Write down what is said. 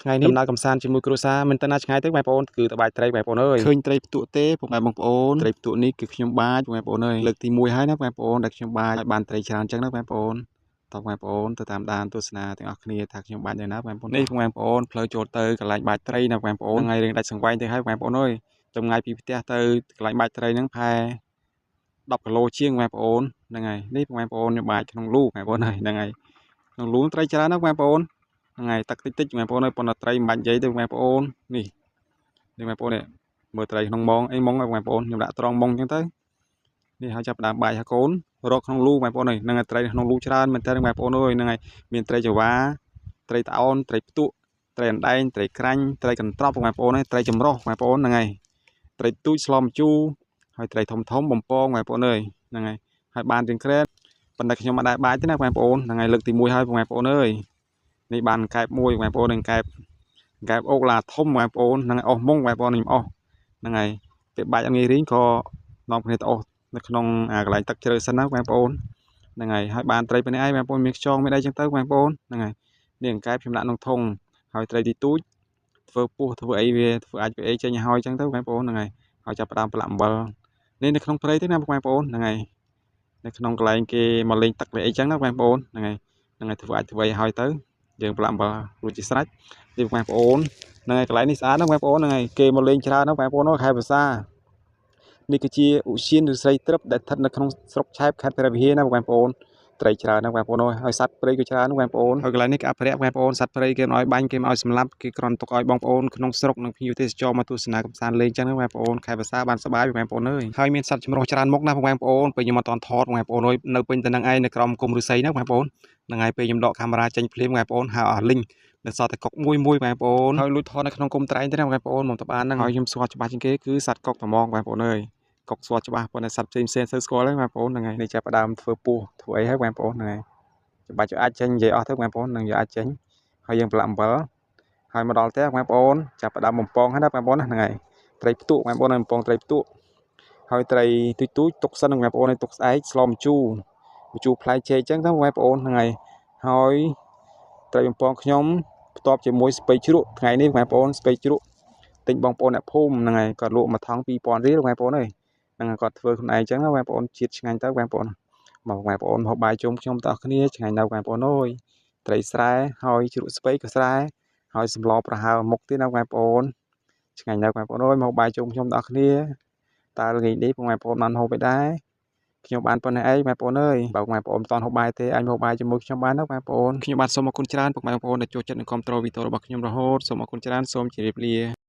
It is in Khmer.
ថ្ងៃនេះដំណើរកំសាន្តជាមួយគ្រួសារមិនទៅណាឆ្ងាយទេបងប្អូនគឺទៅបាច់ត្រីបងប្អូនអើយឃើញត្រីផ្ទក់ទេពុកម៉ែបងប្អូនត្រីផ្ទក់នេះគឺខ្ញុំបាចបងប្អូនអើយលើកទី1ហើយណាបងប្អូនដែលខ្ញុំបាចឲ្យបានត្រីច្រើនអញ្ចឹងណាបងប្អូនតោះបងប្អូនទៅតាមដានទស្សនាទាំងអស់គ្នាថាខ្ញុំបាចនៅណាបងប្អូននេះបងប្អូនផ្លូវចូលទៅកន្លែងបាចត្រីណាបងប្អូនថ្ងៃរៀងដាច់សង្វែងទៅហើយបងប្អូនអើយចម្ងាយពីផ្ទះទៅកន្លែងបាចត្រីហ្នឹងផែ10គីឡូជាងបងប្អូនហ្នឹងហើយនេះបងប្អូនខ្ញុំបាចក្នុងលូបងប្អូនហើយហ្នឹងហើយក្នុងលូត្រីច្រើនណាស់បងប្អូនហ្នឹងហើយទឹកតិចបងប្អូនអើយប៉ុន្តែត្រីមិនបាច់និយាយទេបងប្អូននេះបងប្អូននេះមើលត្រីក្នុងមងអីមងបងប្អូនខ្ញុំដាក់ត្រង់មងអញ្ចឹងទៅនេះហើយចាប់ដើមបាយកូនរកក្នុងលូបងប្អូនអើយហ្នឹងហើយត្រីក្នុងលូច្រើនមែនតើបងប្អូនអើយហ្នឹងហើយមានត្រីចង្វាត្រីត្អូនត្រីផ្ទក់ត្រីអណ្ដែងត្រីក្រាញ់ត្រីកន្ត្រប់បងប្អូនអើយត្រីចម្រុះបងប្អូនហ្នឹងហើយត្រីទូចស្លមជូរហើយត្រីធំបំពងបងប្អូនអើយហ្នឹងហើយបានរៀងក្រែតប៉ុន្តែខ្ញុំមិនដែរបាច់ទេណាបងប្អូនហ្នឹងហើយលើកទី1ហើយបងប្អូនអើយនេះបានកែបមួយបងប្អូននឹងកែបអូកឡាធំបងប្អូនហ្នឹងអស់មុងបងប្អូនខ្ញុំអស់ហ្នឹងហើយពេលបាច់អត់ងាយរីងក៏នាំគ្នាទៅអស់នៅក្នុងកន្លែងទឹកជ្រៅសិនណាបងប្អូនហ្នឹងហើយបានត្រីពីនេះឯងបងប្អូនមានខ្យងមានអីចឹងទៅបងប្អូនហ្នឹងហើយនេះកែបខ្ញុំដាក់ក្នុងធុងហើយត្រីទីទូចធ្វើពោះធ្វើអីវាធ្វើអាចវាអីចេញហើយចឹងទៅបងប្អូនហ្នឹងហើយចាប់ផ្ដើមប្រឡាក់អំបិលនេះនៅក្នុងព្រៃទេណាបងប្អូនហ្នឹងហើយនៅក្នុងកន្លែងគេមកលេងទឹកលេងអីចឹងណាបងប្អូនហ្នឹងហើយធ្វើអាចធ្វើអីហើយទៅយើងប្រឡាក់អំបិលរួចជាស្រេចនេះបងប្អូនហ្នឹងហើយកន្លែងនេះស្អាតណាស់បងប្អូនហ្នឹងហើយគេមកលេងច្រើនណាស់បងប្អូនខេត្តភាសានេះគឺជាឧទ្យានឫស្សីត្រឹបដែលស្ថិតនៅក្នុងស្រុកឆែបខេត្តព្រះវិហារណាបងប្អូនត្រីច្រើនណាស់បងប្អូនហើយសត្វព្រៃក៏ច្រើនណាស់បងប្អូនហើយកន្លែងនេះគេអភិរក្សបងប្អូនសត្វព្រៃគេមិនឲ្យបាញ់គេមិនឲ្យសម្លាប់គេគ្រាន់ទុកឲ្យបងប្អូនក្នុងស្រុកនិងភ្ញៀវទេសចរមកទស្សនាកម្សាន្តលេងចឹងណាបងប្អូនខេត្តភាសាបានសប្បាយបងប្អូនអើយហើយមានសត្វចម្រុះច្រើនមុខណាស់បងប្អូនពេលខ្ញុំអត់តន់ថតបងប្អូនអើយនៅពេញទៅនឹងឯងនៅក្រោមគុម្ពឫស្សីណាបងប្អូនហ្នឹងហើយពេលខ្ញុំដកកាមេរ៉ាចេញភ្លាមបងប្អូនហៅអស់លីងនៅសល់តែកុកមួយបងប្អូនហើយលួចថតនៅក្នុងគុំត្រែងទេណាបងប្អូនមកតបានហ្នឹងហើយខ្ញុំស្គាល់ច្បាស់ជាងគេគឺសត្វកុកត្មងបងប្អូនអើយកុកស្គាល់ច្បាស់ប៉ុន្តែសត្វផ្សេងទៅស្គាល់ទេបងប្អូនហ្នឹងហើយនេះចាប់ផ្ដើមធ្វើពោះធ្វើអីហើយបងប្អូនហ្នឹងហើយច្បាច់អាចចេញនិយាយអស់ទៅបងប្អូននឹងយកអាចចេញហើយយើងប្រឡាក់អំបិលហើយមកដល់ផ្ទះបងប្អូនចាប់ផ្ដើមបំពងហើយណាបងប្អូនហ្នឹងហើយត្រីផ្ទក់បងប្អូនបំពងត្រីផ្ទក់ហើយត្រីទូចទុកសិនបងប្អូនឲ្យទុកស្អែកស្លម្ជូរផ្លែចេកអញ្ចឹងទៅបងប្អូនហ្នឹងហើយត្រីបំពងខ្ញុំបន្ទាប់ជាមួយស្ពៃជ្រក់ថ្ងៃនេះបងប្អូនស្ពៃជ្រក់ទិញបងប្អូនអ្នកភូមិហ្នឹងហើយគាត់លក់មួយថង់2000រៀលបងប្អូនអើយហ្នឹងគាត់ធ្វើខ្លួនឯងអញ្ចឹងណាបងប្អូនជាតិឆ្ងាញ់ទៅបងប្អូនមកបងប្អូនហូបបាយជុំខ្ញុំទាំងអស់គ្នាឆ្ងាញ់ណាស់បងប្អូនអើយត្រីស្រែហើយជ្រក់ស្ពៃក៏ស្រែហើយសម្លប្រហើរមុខទៀតណាបងប្អូនឆ្ងាញ់ណាស់បងប្អូនអើយមកហូបបាយជុំខ្ញុំទាំងអស់គ្នាតើថ្ងៃនេះបងប្អូនបានហូបអីដែរខ្ញុំបានប៉ុណ្ណេះឯងបងប្អូនអើយបើបងប្អូនមិនតន់ហូបបាយទេអាចមកហូបបាយជាមួយខ្ញុំបានណាបងប្អូនខ្ញុំបាទសូមអរគុណច្រើនបងប្អូនដែលចូលចិត្តនិងគាំទ្រវីដេអូរបស់ខ្ញុំរហូតសូមអរគុណច្រើនសូមជម្រាបលា